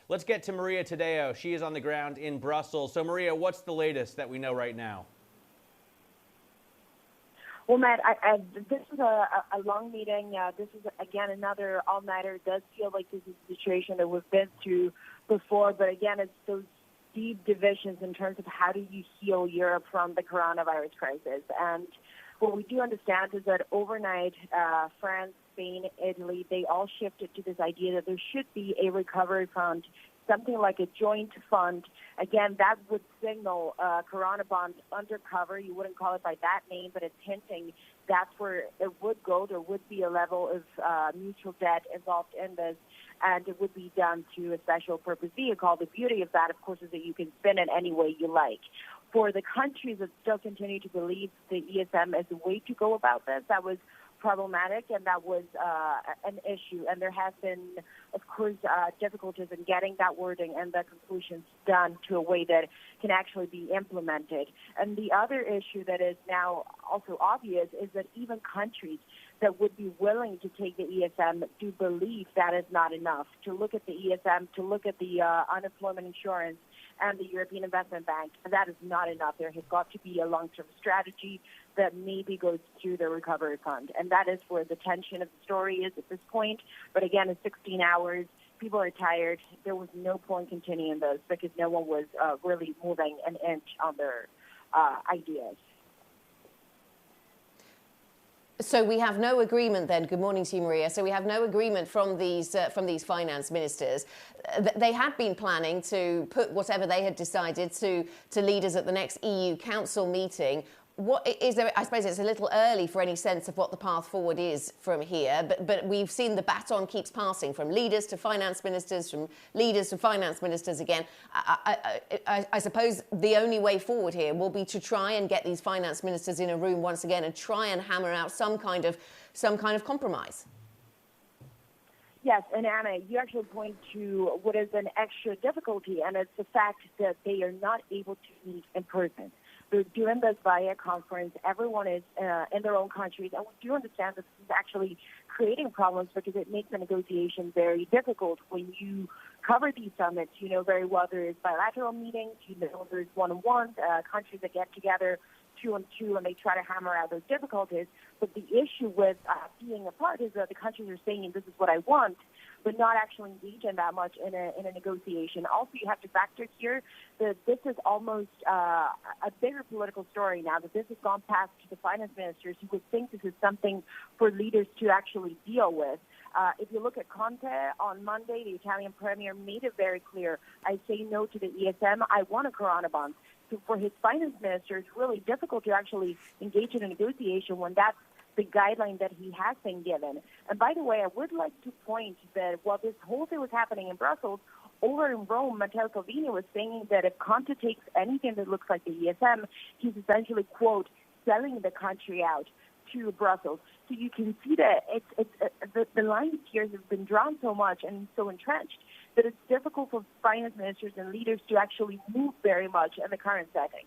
Let's get to Maria Tadeo. She is on the ground in Brussels. So, Maria, what's the latest that we know right now? Well, Matt, this is a long meeting. This is, again, another all-nighter. It does feel like this is a situation that we've been through before. But, again, it's those deep divisions in terms of how do you heal Europe from the coronavirus crisis. And what we do understand is that overnight, France, Spain, Italy, they all shifted to this idea that there should be a recovery fund, something like a joint fund. Again, that would signal Corona bond undercover. You wouldn't call it by that name, but it's hinting that's where it would go. There would be a level of mutual debt involved in this, and it would be done through a special purpose vehicle. The beauty of that, of course, is that you can spin it any way you like. For the countries that still continue to believe the ESM is the way to go about this, that was problematic, and that was an issue. And there has been, of course, difficulties in getting that wording and the conclusions done to a way that can actually be implemented. And the other issue that is now also obvious is that even countries that would be willing to take the ESM do believe that is not enough. To look at the ESM, to look at the unemployment insurance, and the European Investment Bank, that is not enough. There has got to be a long-term strategy that maybe goes through the recovery fund. And that is where the tension of the story is at this point. But again, it's 16 hours. People are tired. There was no point continuing this because no one was really moving an inch on their ideas. So we have no agreement then. Good morning to you, Maria. So we have no agreement from these finance ministers. They had been planning to put whatever they had decided to leaders at the next EU Council meeting. What is there? I suppose it's a little early for any sense of what the path forward is from here. But we've seen the baton keeps passing from leaders to finance ministers, from leaders to finance ministers again. I suppose the only way forward here will be to try and get these finance ministers in a room once again and try and hammer out some kind of compromise. Yes, and Anna, you actually point to what is an extra difficulty, and it's the fact that they are not able to meet in person. They're doing this via conference. Everyone is in their own countries. And we do understand that this is actually creating problems because it makes the negotiation very difficult. When you cover these summits, you know very well there is bilateral meetings, you know there's one-on-ones, countries that get together 2 on 2 and they try to hammer out those difficulties. But the issue with being apart is that the countries are saying, this is what I want, but not actually engaging that much in a negotiation. Also, you have to factor here that this is almost a bigger political story now, that this has gone past to the finance ministers who would think this is something for leaders to actually deal with. If you look at Conte on Monday, the Italian premier made it very clear, I say no to the ESM, I want a Corona bond. So for his finance minister, it's really difficult to actually engage in a negotiation when that's the guideline that he has been given. And by the way, I would like to point that while this whole thing was happening in Brussels, over in Rome, Matteo Salvini was saying that if Conte takes anything that looks like the ESM, he's essentially, quote, selling the country out to Brussels. So you can see that the lines here have been drawn so much and so entrenched that it's difficult for finance ministers and leaders to actually move very much in the current setting.